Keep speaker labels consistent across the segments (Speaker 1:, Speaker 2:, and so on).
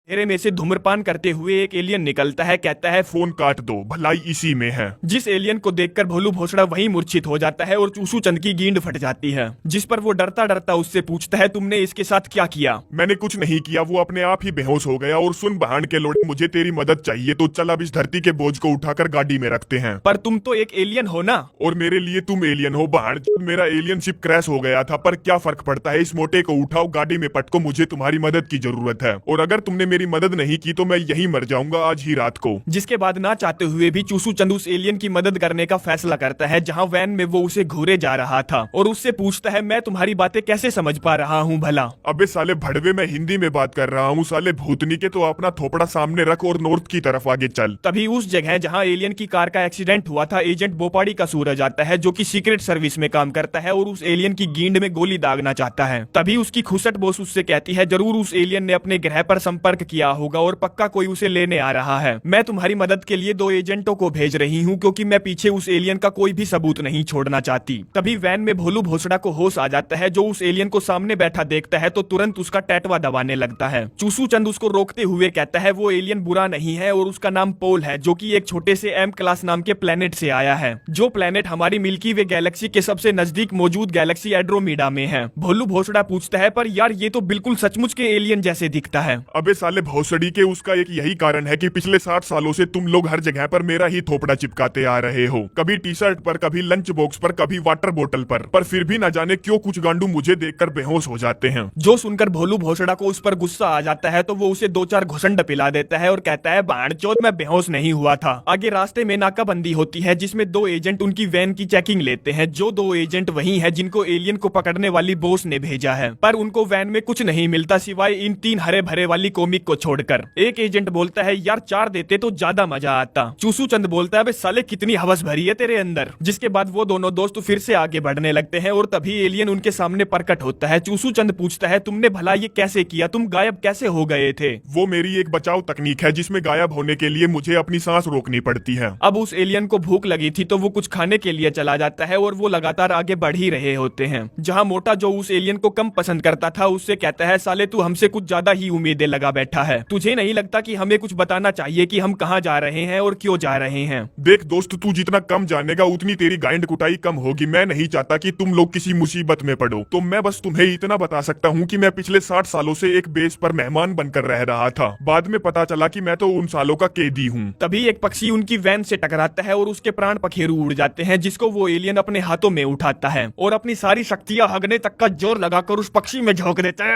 Speaker 1: घेरे में से धूम्रपान करते हुए एक एलियन निकलता है। कहता है
Speaker 2: फोन काट दो, भलाई इसी में है।
Speaker 1: जिस एलियन को देखकर भोलू भोसड़ा वहीं मूर्छित हो जाता है और चूसू चंद की गींद फट जाती है, जिस पर वो डरता डरता उससे पूछता है तुमने इसके साथ क्या किया।
Speaker 2: मैंने कुछ नहीं किया, वो अपने आप ही बेहोश हो गया। और सुन बहान के लोड़े, मुझे तेरी मदद चाहिए तो चल अब इस धरती के बोझ को उठाकर गाड़ी में रखते हैं।
Speaker 1: पर तुम तो एक एलियन हो ना।
Speaker 2: और मेरे लिए तुम एलियन हो बहान। मेरा एलियन शिप क्रैश हो गया था, पर क्या फर्क पड़ता है। इस मोटे को उठाओ, गाड़ी में पटको, मुझे तुम्हारी मदद की जरूरत है। और अगर तुमने मेरी मदद नहीं की तो मैं यहीं मर जाऊंगा आज ही रात को।
Speaker 1: जिसके बाद ना चाहते हुए भी चूसू चंद उस एलियन की मदद करने का फैसला करता है, जहां वैन में वो उसे घूरे जा रहा था और उससे पूछता है मैं तुम्हारी बातें कैसे समझ पा रहा हूँ भला।
Speaker 2: अबे साले भड़वे, मैं हिंदी में बात कर रहा हूँ साले भूतनी के। तो अपना थोपड़ा सामने रख और नॉर्थ की तरफ आगे चल।
Speaker 1: तभी उस जगह जहां एलियन की कार का एक्सीडेंट हुआ था, एजेंट बोपाड़ी का सूरज आता है, जो कि सीक्रेट सर्विस में काम करता है और उस एलियन की गींड में गोली दागना चाहता है। तभी उसकी खुसट बॉस उससे कहती है जरूर उस एलियन ने अपने ग्रह पर संपर्क किया होगा और पक्का कोई उसे लेने आ रहा है। मैं तुम्हारी मदद के लिए 2 एजेंटों को भेज रही हूँ, क्योंकि मैं पीछे उस एलियन का कोई भी सबूत नहीं छोड़ना चाहती। तभी वैन में भोलू भोसड़ा को होश आ जाता है, जो उस एलियन को सामने बैठा देखता है तो तुरंत उसका टैटवा दबाने लगता है। चूसू चंद उसको रोकते हुए कहता है वो एलियन बुरा नहीं है और उसका नाम पोल है, जो कि एक छोटे से एम क्लास नाम के प्लेनेट से आया है, जो प्लेनेट हमारी मिल्की वे गैलेक्सी के सबसे नजदीक मौजूद गैलेक्सी एंड्रोमेडा में है। भोलू भोसड़ा पूछता है पर यार ये तो बिल्कुल सचमुच के एलियन जैसे दिखता है।
Speaker 2: अबे साले भोसड़ी के, उसका एक यही कारण है कि पिछले 60 सालों से तुम लोग हर जगह पर मेरा ही थोपड़ा चिपकाते आ रहे हो। कभी टी शर्ट पर, कभी लंच बॉक्स पर, कभी वाटर बोतल पर फिर भी न जाने क्यों कुछ गांडू मुझे देखकर बेहोश हो जाते हैं।
Speaker 1: जो सुनकर भोलू भोसड़ा को उस पर गुस्सा आ जाता है तो वो उसे 2-4 घुसंड पिला देता है और कहता है बाणचोद मैं बेहोश नहीं हुआ था। आगे रास्ते में नाकाबंदी होती है, जिसमें 2 एजेंट उनकी वैन की चेकिंग लेते हैं। जो 2 एजेंट वही है जिनको एलियन को पकड़ने वाली बॉस ने भेजा है, पर उनको वैन में कुछ नहीं मिलता सिवाय इन 3 हरे भरे वाली कॉमिक को छोड़कर। एक एजेंट बोलता है यार 4 देते तो ज्यादा मजा आता। चूसू चंद बोलता है साले कितनी हवस भरी है तेरे अंदर। जिसके बाद वो दोनों दोस्त फिर से आगे बढ़ने लगते हैं और तभी एलियन उनके सामने प्रकट होता है। चूसू चंद पूछता है तुमने भला ये कैसे किया, तुम गायब कैसे हो गए थे।
Speaker 2: वो मेरी एक बचाव तकनीक है, जिसमें गायब होने के लिए मुझे अपनी सांस रोकनी पड़ती है।
Speaker 1: अब उस एलियन को भूख लगी थी तो वो कुछ खाने के लिए चला जाता है और वो लगातार आगे बढ़ ही रहे होते हैं, जहाँ मोटा जो उस एलियन को कम पसंद करता था उससे कहता है साले तू हमसे कुछ ज्यादा ही उम्मीदें लगा बैठा है। तुझे नहीं लगता कि हमें कुछ बताना चाहिए कि हम कहाँ जा रहे हैं और क्यों जा रहे हैं।
Speaker 2: देख दोस्त, तू जितना कम जानेगा उतनी तेरी गाइंड कुटाई कम होगी। मैं नहीं चाहता कि तुम लोग किसी मुसीबत में पड़ो, तो मैं बस तुम्हें इतना बता सकता हूँ कि मैं पिछले 60 सालों से एक बेस पर मेहमान बनकर रह रहा था। बाद में पता चला कि मैं तो उन सालों का कैदी हूँ।
Speaker 1: तभी एक पक्षी उनकी वैन से टकराता है और उसके प्राण पखेरु उड़ जाते हैं, जिसको वो एलियन अपने हाथों में उठाता है और अपनी सारी शक्तियां हगने तक का जोर लगाकर उस पक्षी में झोंक देता है,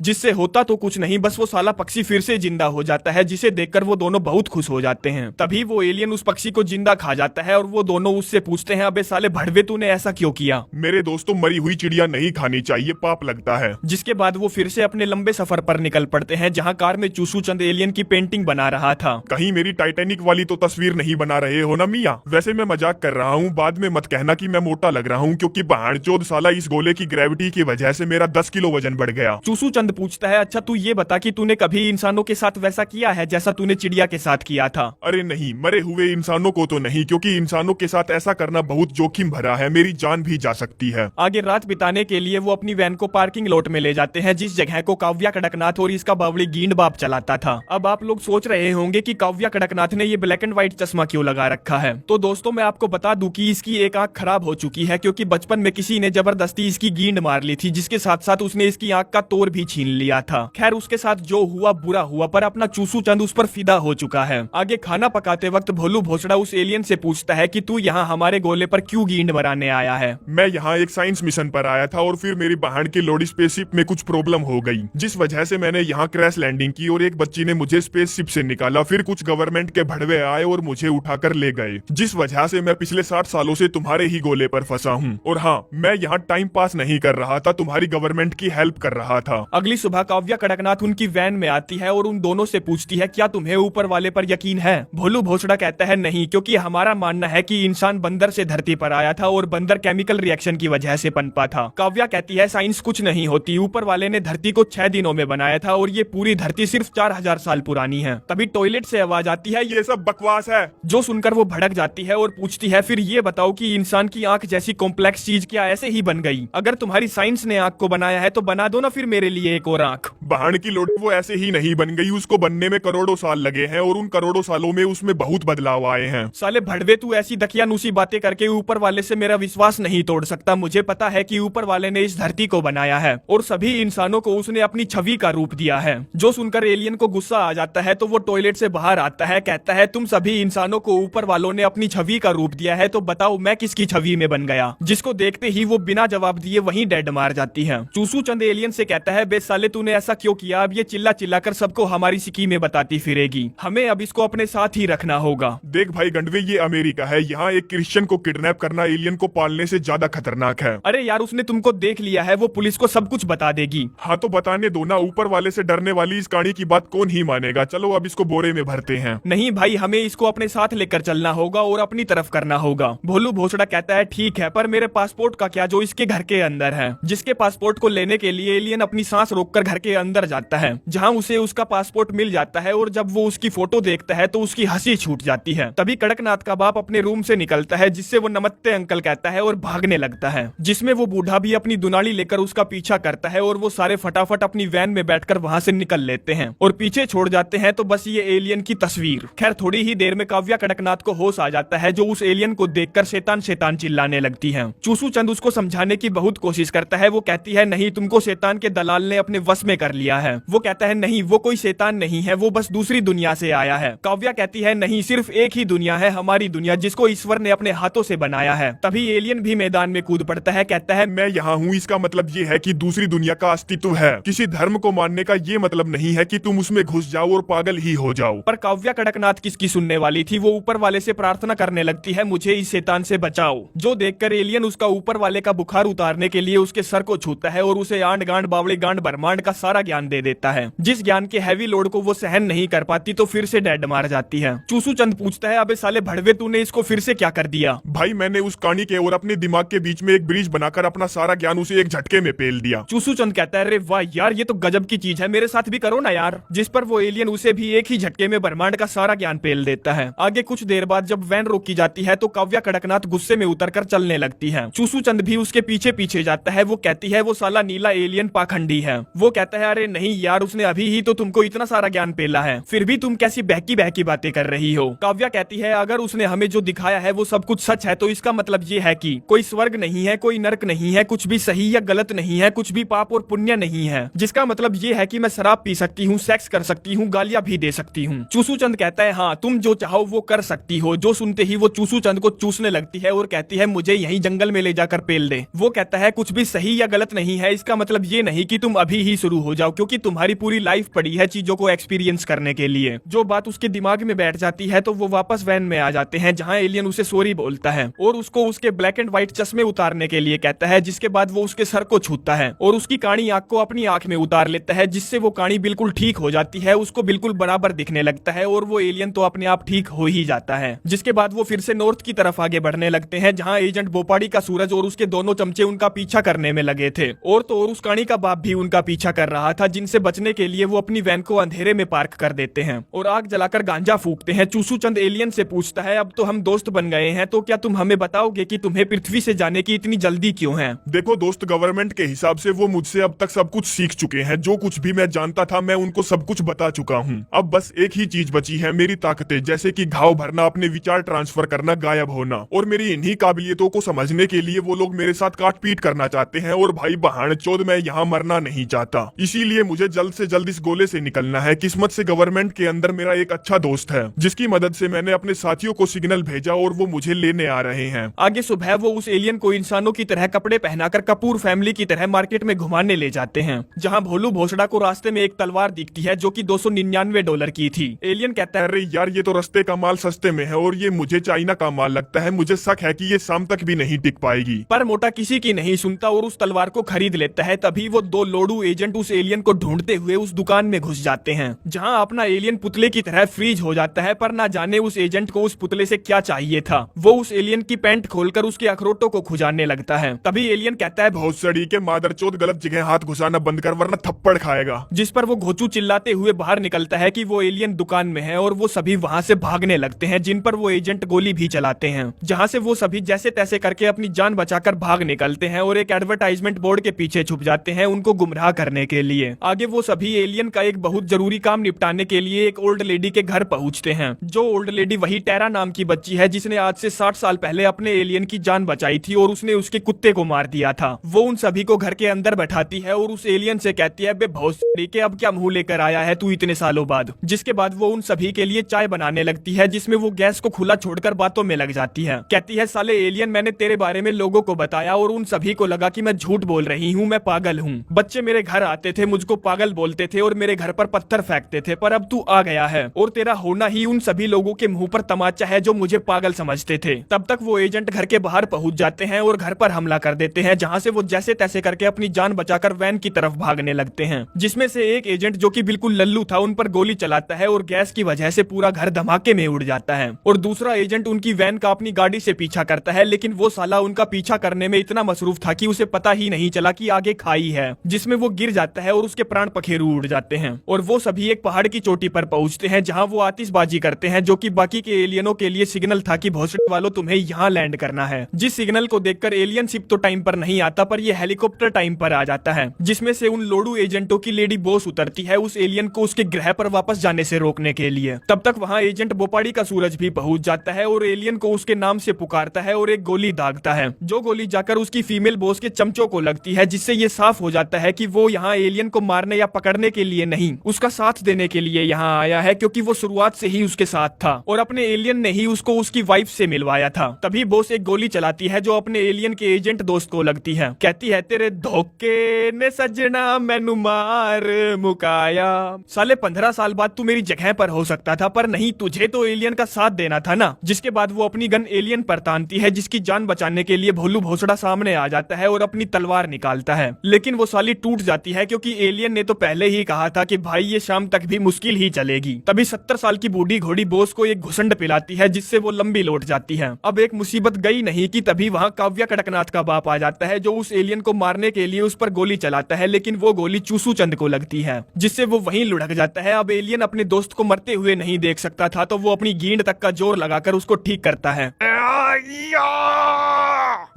Speaker 1: जिससे होता तो कुछ नहीं, बस वो साला पक्षी फिर से जिंदा हो जाता है, जिसे देखकर वो दोनों बहुत खुश हो जाते हैं। तभी वो एलियन उस पक्षी को जिंदा खा जाता है और वो दोनों उससे पूछते हैं अबे साले भड़वे तूने ऐसा क्यों किया।
Speaker 2: मेरे दोस्तों, मरी हुई चिड़िया नहीं खानी चाहिए, पाप लगता है।
Speaker 1: जिसके बाद वो फिर से अपने लंबे सफर पर निकल पड़ते हैं, जहाँ कार में चूसू चंद एलियन की पेंटिंग बना रहा था।
Speaker 2: कहीं मेरी टाइटैनिक वाली तो तस्वीर नहीं बना रहे हो ना मियां? वैसे मैं मजाक कर रहा हूँ, बाद में मत कहना कि मैं मोटा लग रहा हूँ, क्योंकि बाणचोद साला इस गोले की ग्रेविटी की वजह से मेरा 10 किलो वजन बढ़ गया।
Speaker 1: चूसू चंद पूछता है अच्छा तू ये बता कि तूने कभी इंसानों के साथ वैसा किया है जैसा तूने चिड़िया के साथ किया था।
Speaker 2: अरे नहीं, मरे हुए इंसानों को तो नहीं, क्योंकि इंसानों के साथ ऐसा करना बहुत जोखिम भरा है, मेरी जान भी जा सकती है।
Speaker 1: आगे रात बिताने के लिए वो अपनी वैन को पार्किंग लॉट में ले जाते हैं, जिस जगह को काव्या कड़कनाथ और इसका बावड़ी गींड बाप चलाता था। अब आप लोग सोच रहे होंगे कि काव्या कड़कनाथ ने ये ब्लैक एंड व्हाइट चश्मा क्यों लगा रखा है। तो दोस्तों मैं आपको बता दूं कि इसकी एक आंख खराब हो चुकी है, क्योंकि बचपन में किसी ने जबरदस्ती इसकी गींड मार ली थी, जिसके साथ साथ उसने इसकी आंख का तोर भी छीन लिया था। खैर उसके साथ जो हुआ बुरा हुआ, पर अपना चूसू चंद उस पर फिदा हो चुका है। आगे खाना पकाते वक्त भोलू भोसड़ा उस एलियन से पूछता है कि तू यहाँ हमारे गोले पर क्यों गींड मराने आया है।
Speaker 2: मैं यहाँ एक साइंस मिशन पर आया था और फिर मेरी बहन की लोडी स्पेसशिप में कुछ प्रॉब्लम हो गई, जिस वजह से मैंने यहाँ क्रैश लैंडिंग की और एक बच्ची ने मुझे स्पेसशिप से निकाला। फिर कुछ गवर्नमेंट के भड़वे आए और मुझे उठाकर ले गए, जिस वजह से मैं पिछले 60 सालों से तुम्हारे ही गोले पर फंसा हूँ। और हाँ, मैं यहाँ टाइम पास नहीं कर रहा था, तुम्हारी गवर्नमेंट की हेल्प कर रहा था।
Speaker 1: अगली सुबह काव्या कड़कनाथ उनकी वैन में आती है और उन दोनों से पूछती है क्या तुम्हें ऊपर वाले पर यकीन है। भोलू भोसड़ा कहता है नहीं, क्योंकि हमारा मानना है कि इंसान बंदर से धरती पर आया था और बंदर केमिकल रिएक्शन की वजह से पनपा था। काव्या कहती है साइंस कुछ नहीं होती, ऊपर वाले ने धरती को 6 दिनों में बनाया था और ये पूरी धरती सिर्फ 4000 साल पुरानी है। तभी टॉयलेट से आवाज आती है
Speaker 2: ये सब बकवास है।
Speaker 1: जो सुनकर वो भड़क जाती है और पूछती है फिर ये बताओ कि इंसान की आंख जैसी कॉम्प्लेक्स चीज क्या ऐसे ही बन गई। अगर तुम्हारी साइंस ने आंख को बनाया है तो बना दो ना फिर मेरे लिए एक और आंख।
Speaker 2: बहन की लोड़ी वो ऐसे ही नहीं बन गई, उसको बनने में करोड़ों साल लगे हैं और उन करोड़ों सालों में उसमें बहुत बदलाव आए हैं।
Speaker 1: साले भड़वे, तू ऐसी दकियानूसी बातें करके ऊपर वाले से मेरा विश्वास नहीं तोड़ सकता। मुझे पता है कि ऊपर वाले ने इस धरती को बनाया है और सभी इंसानों को उसने अपनी छवि का रूप दिया है। जो सुनकर एलियन को गुस्सा आ जाता है तो वो टॉयलेट से बाहर आता है, कहता है तुम सभी इंसानों को ऊपर वालों ने अपनी छवि का रूप दिया है, तो बताओ मैं किसकी छवि में बन गया। जिसको देखते ही वो बिना जवाब दिए वहीं डेड मार जाती है। चूसू चंद एलियन से कहता है, बे साले तूने ऐसा क्यों किया? अब ये चिल्ला चिल्ला कर सबको हमारी स्कीमें बताती फिरेगी, हमें अब इसको अपने साथ ही रखना होगा।
Speaker 2: देख भाई गंडवे, ये अमेरिका है, यहाँ एक क्रिश्चियन को किडनैप करना एलियन को पालने से ज्यादा खतरनाक है।
Speaker 1: अरे यार, उसने तुमको देख लिया है, वो पुलिस को सब कुछ बता देगी।
Speaker 2: हाँ तो बताने दो ना, ऊपर वाले से डरने वाली इस कहानी की बात कौन ही मानेगा। चलो अब इसको बोरे में भरते हैं।
Speaker 1: नहीं भाई, हमें इसको अपने साथ लेकर चलना होगा और अपनी तरफ करना होगा। भोलू भोसड़ा कहता है ठीक है, पर मेरे पासपोर्ट का क्या जो इसके घर के अंदर है। जिसके पासपोर्ट को लेने के लिए एलियन अपनी सांस रोककर घर के अंदर जाता है, जहां उसे उसका पासपोर्ट मिल जाता है और जब वो उसकी फोटो देखता है तो उसकी हंसी छूट जाती है। तभी कड़कनाथ का बाप अपने रूम से निकलता है, जिससे वो नमस्ते अंकल कहता है और भागने लगता है, जिसमें वो बूढ़ा भी अपनी दुनाली लेकर उसका पीछा करता है और वो सारे फटाफट अपनी वैन में बैठकर वहां से निकल लेते हैं और पीछे छोड़ जाते हैं। तो बस ये एलियन की तस्वीर। खैर थोड़ी ही देर में काव्या कड़कनाथ को होश आ जाता है, जो उस एलियन को देखकर शैतान शैतान चिल्लाने लगती है। चूसू चंद उसको समझाने की बहुत कोशिश करता है। वो कहती है नहीं, तुमको शैतान के दलाल ने अपने वश में कर लिया है। वो कहता है नहीं, वो कोई शैतान नहीं है, वो बस दूसरी दुनिया से आया है। काव्या कहती है नहीं, सिर्फ एक ही दुनिया है, हमारी दुनिया, जिसको ईश्वर ने अपने हाथों से बनाया है। तभी एलियन भी मैदान में कूद पड़ता है, कहता है
Speaker 2: मैं यहाँ हूँ, इसका मतलब ये है कि दूसरी दुनिया का अस्तित्व है। किसी धर्म को मानने का ये मतलब नहीं है कि तुम उसमें घुस जाओ और पागल ही हो जाओ।
Speaker 1: पर काव्या कड़कनाथ किसकी सुनने वाली थी। वो ऊपर वाले से प्रार्थना करने लगती है, मुझे इस शैतान से बचाओ। जो देखकर एलियन उसका ऊपर वाले का बुखार उतारने के लिए उसके सर को छूता है और उसे आंड गांड बावड़ी गांड ब्रह्मांड का सारा ज्ञान दे देता है। जिस ज्ञान के हैवी लोड को वो सहन नहीं कर पाती तो फिर से डेड मार जाती है। चूसू चंद पूछता है, अबे साले भड़वे, तूने इसको फिर से क्या कर दिया?
Speaker 2: भाई मैंने उस कहानी के और अपने दिमाग के बीच में एक ब्रिज बनाकर अपना सारा ज्ञान उसे एक झटके में पेल दिया।
Speaker 1: चूसू चंद कहता है, अरे वाह यार, ये तो गजब की चीज है, मेरे साथ भी करो ना यार। जिस पर वो एलियन उसे भी एक ही झटके में ब्रह्मांड का सारा ज्ञान पेल देता है। आगे कुछ देर बाद जब वैन रोकी जाती है तो काव्या कड़कनाथ गुस्से में उतरकर चलने लगती है। चूसू चंद भी उसके पीछे पीछे जाता है। वो कहती है वो साला नीला एलियन पाखंडी है। वो कहता है अरे नहीं यार, उसने अभी ही तो तुमको इतना सारा ज्ञान पेला है, फिर भी तुम कैसी बहकी बहकी बातें कर रही हो। काव्या कहती है अगर उसने हमें जो दिखाया है वो सब कुछ सच है तो इसका मतलब ये है कि कोई स्वर्ग नहीं है, कोई नरक नहीं है, कुछ भी सही या गलत नहीं है, कुछ भी पाप और पुण्य नहीं है। जिसका मतलब ये है कि मैं शराब पी सकती हूँ, सेक्स कर सकती हूँ, गालियां भी दे सकती हूँ। चूसू चंद कहता है हाँ, तुम जो चाहो वो कर सकती हो। जो सुनते ही वो चूसू चंद को चूसने लगती है और कहती है मुझे यहीं जंगल में ले जाकर पेल दे। वो कहता है कुछ भी सही या गलत नहीं है, इसका मतलब ये नहीं कि तुम अभी ही शुरू हो जाओ, क्योंकि तुम्हारी पूरी लाइफ पड़ी है चीजों को एक्सपीरियंस करने के लिए। जो बात उसके दिमाग में बैठ जाती है तो वो वापस वैन में आ जाते हैं, जहाँ एलियन उसे सॉरी बोलता है और उसको उसके ब्लैक एंड व्हाइट चश्मे उतारने के लिए कहता है, जिसके बाद वो उसके सर को छूता है और उसकी काणी आंख को अपनी आंख में उतार लेता है, जिससे वो काणी बिल्कुल ठीक हो जाती है, उसको बिल्कुल बराबर दिखने लगता है और वो एलियन तो अपने आप ठीक हो ही जाता है। जिसके बाद वो फिर से नॉर्थ की तरफ आगे बढ़ने लगते हैं, जहाँ एजेंट बोपाड़ी का सूरज और उसके दोनों चमचे उनका पीछा करने में लगे थे और तो और उस काणी का बाप भी उनका पीछा कर रहा था, जिनसे बचने के लिए वो अपनी वैन को अंधेरे में पार्क कर देते हैं और आग जलाकर गांजा फूकते हैं। चूसू चंद एलियन से पूछता है, अब तो हम दोस्त बन गए हैं, तो क्या तुम हमें बताओगे कि तुम्हें पृथ्वी से जाने की इतनी जल्दी क्यों है?
Speaker 2: देखो दोस्त, गवर्नमेंट के हिसाब से वो मुझसे अब तक सब कुछ सीख चुके हैं। जो कुछ भी मैं जानता था मैं उनको सब कुछ बता चुका हूँ। अब बस एक ही चीज बची है, मेरी ताकतें, जैसे कि घाव भरना, अपने विचार ट्रांसफर करना, गायब होना। और मेरी इन्हीं काबिलियतों को समझने के लिए वो लोग मेरे साथ काट पीट करना चाहते हैं। और भाई बहान चोद, मैं यहाँ मरना नहीं चाहता, इसीलिए मुझे जल्द से जल्द इस गोले से निकलना है। किस्मत से गवर्नमेंट के अंदर मेरा एक अच्छा दोस्त है, जिसकी मदद से मैंने अपने साथियों को सिग्नल भेजा और वो मुझे लेने आ रहे हैं।
Speaker 1: आगे सुबह वो उस एलियन को इंसानों की तरह कपड़े पहनाकर कपूर फैमिली की तरह मार्केट में घुमाने ले जाते हैं, जहाँ भोलू भोसड़ा को रास्ते में एक तलवार दिखती है जो कि $299 की थी। एलियन कहता है,
Speaker 2: अरे यार, ये तो रास्ते का माल सस्ते में है और ये मुझे चाइना का माल लगता है। मुझे शक है कि ये शाम तक भी नहीं टिक पाएगी।
Speaker 1: पर मोटा किसी की नहीं सुनता और उस तलवार को खरीद लेता है। तभी वो दो लोडू एजेंट उस एलियन को ढूंढते हुए उस दुकान में घुस जाते हैं, जहां अपना एलियन पुतले की तरह फ्रीज हो जाता है। पर ना जाने उस एजेंट को उस पुतले से क्या चाहिए था। वो उस एलियन की पैंट खोलकर उसके अखरोटों को खुजाने लगता है। तभी एलियन कहता है,
Speaker 2: बहुत सड़ी के मादरचोद, गलत जगह हाथ घुसाना बंद कर वरना थप्पड़ खाएगा।
Speaker 1: जिस पर वो घोचू चिल्लाते हुए बाहर निकलता है कि वो एलियन दुकान में है और वो सभी वहां से भागने लगते हैं, जिन पर वो एजेंट गोली भी चलाते हैं, जहां से वो सभी जैसे तैसे करके अपनी जान बचाकर भाग निकलते हैं और एक एडवर्टाइजमेंट बोर्ड के पीछे छुप जाते हैं, उनको गुमराह करने के लिए। आगे वो सभी एलियन का एक बहुत जरूरी काम निपटाने के लिए एक ओल्ड लेडी के घर पहुंचते हैं। जो ओल्ड लेडी वही टेरा नाम की बच्ची है जिसने आज से 60 साल पहले अपने एलियन की जान बचाई थी और उसने उसके कुत्ते को मार दिया था। वो उन सभी को घर के अंदर बैठाती है और उस एलियन से कहती है, बे भोसड़ी के अब क्या मुंह लेकर आया है तू इतने सालों बाद। जिसके बाद वो उन सभी के लिए चाय बनाने लगती है, जिसमें वो गैस को खुला छोड़कर बातों में लग जाती है। कहती है, साले एलियन, मैंने तेरे बारे में लोगों को बताया और उन सभी को लगा कि मैं झूठ बोल रही हूँ, मैं पागल हूँ। बच्चे मेरे घर आते थे, मुझको पागल बोलते थे और मेरे घर पर पत्थर फेंकते थे, पर अब तू आ गया है और तेरा होना ही उन सभी लोगों के मुंह पर तमाचा है जो मुझे पागल समझते थे। तब तक वो एजेंट घर के बाहर पहुंच जाते हैं और घर पर हमला कर देते हैं, जहां से वो जैसे तैसे करके अपनी जान बचाकर वैन की तरफ भागने लगते हैं। जिसमें से एक एजेंट जो कि बिल्कुल लल्लू था उन पर गोली चलाता है और गैस की वजह से पूरा घर धमाके में उड़ जाता है। और दूसरा एजेंट उनकी वैन का अपनी गाड़ी से पीछा करता है, लेकिन वो साला उनका पीछा करने में इतना मसरूफ था कि उसे पता ही नहीं चला कि आगे खाई है, जिसमें वो गिर जाता है और उसके प्राण पखेरु उड़ जाते हैं। और वो सभी एक पहाड़ की चोटी पर पहुंचते हैं जहां वो आतिशबाजी करते हैं, जो कि बाकी के एलियनों के लिए सिग्नल था कि भोसड़ी वालों तुम्हें यहाँ लैंड करना है। जिस सिग्नल को देखकर एलियन शिप तो टाइम पर नहीं आता, पर ये हेलीकॉप्टर टाइम पर आ जाता है, जिसमें से उन लोडू एजेंटों की लेडी बॉस उतरती है उस एलियन को उसके ग्रह पर वापस जाने से रोकने के लिए। तब तक वहाँ एजेंट बोपाड़ी का सूरज भी पहुंच जाता है और एलियन को उसके नाम से पुकारता है और एक गोली दागता है, जो गोली जाकर उसकी फीमेल बॉस के चमचों को लगती है, जिससे ये साफ हो जाता है कि वो यहाँ एलियन को मारने या पकड़ने के लिए नहीं, उसका साथ देने के लिए यहाँ आया है, क्योंकि वो शुरुआत से ही उसके साथ था और अपने एलियन ने ही उसको उसकी वाइफ से मिलवाया था। तभी बॉस एक गोली चलाती है जो अपने एलियन के एजेंट दोस्त को लगती है। कहती है, तेरे धोखे ने सजना मैनू मार मुकाया। साले 15 साल बाद तू मेरी जगह पर हो सकता था, पर नहीं, तुझे तो एलियन का साथ देना था ना। जिसके बाद वो अपनी गन एलियन पर तानती है, जिसकी जान बचाने के लिए भोलू भोसड़ा सामने आ जाता है और अपनी तलवार निकालता है, लेकिन वो साली टूट जाती है क्योंकि एलियन ने तो पहले ही कहा था कि भाई ये शाम तक भी मुश्किल ही चलेगी। तभी 70 साल की बूढ़ी घोड़ी बॉस को एक घुसंड पिलाती है, जिससे वो लंबी लौट जाती है। अब एक मुसीबत गई नहीं कि तभी वहाँ काव्या कड़कनाथ का बाप आ जाता है, जो उस एलियन को मारने के लिए उस पर गोली चलाता है, लेकिन वो गोली चूसू चंद को लगती है, जिससे वो वहीं लुढ़क जाता है। अब एलियन अपने दोस्त को मरते हुए नहीं देख सकता था, तो वो अपनी गींड तक का जोर लगाकर उसको ठीक करता है,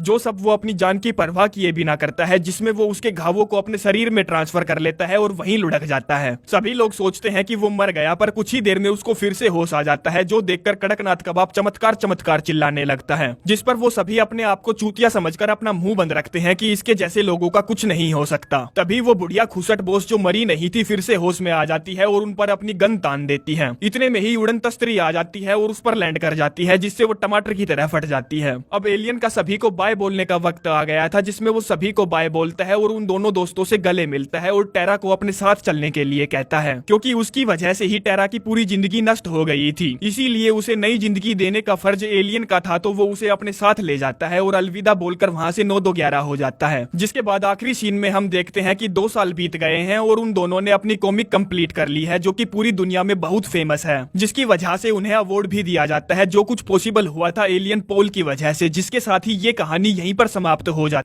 Speaker 1: जो सब वो अपनी जान की परवाह किए बिना करता है, जिसमें वो उसके घावों को अपने शरीर में ट्रांसफर कर लेता है और वहीं लुढ़क जाता है। सभी लोग सोचते हैं कि वो मर गया, पर कुछ ही देर में उसको फिर से होश आ जाता है, जो देखकर कड़कनाथ का बाप चमत्कार चमत्कार चिल्लाने लगता है, जिस पर वो सभी अपने आप को चूतिया समझकर अपना मुंह बंद रखते हैं कि इसके जैसे लोगों का कुछ नहीं हो सकता। तभी वो बुढ़िया खुसट बॉस जो मरी नहीं थी फिर से होश में आ जाती है और उन पर अपनी गन तान देती है। इतने में ही उड़न तस्तरी आ जाती है और उस पर लैंड कर जाती है, जिससे वो टमाटर की तरह फट जाती है। अब एलियन का सभी को बाय बोलने का वक्त आ गया था, जिसमें वो सभी को बाय बोलता है और उन दोनों दोस्तों से गले मिलता है और टेरा को अपने साथ चलने के लिए कहता है, क्योंकि उसकी वजह से ही टेरा की पूरी जिंदगी नष्ट हो गई थी, इसीलिए उसे नई जिंदगी देने का फर्ज एलियन का था। तो वो उसे अपने साथ ले जाता है और अलविदा बोलकर वहां से 9-2-11 हो जाता है। जिसके बाद आखिरी सीन में हम देखते हैं कि 2 साल बीत गए हैं और उन दोनों ने अपनी कॉमिक कंप्लीट कर ली है, जो कि पूरी दुनिया में बहुत फेमस है, जिसकी वजह से उन्हें अवार्ड भी दिया जाता है। जो कुछ पॉसिबल हुआ था एलियन पोल की वजह से, जिसके साथ ही ये कहानी यहीं पर समाप्त हो जाती है।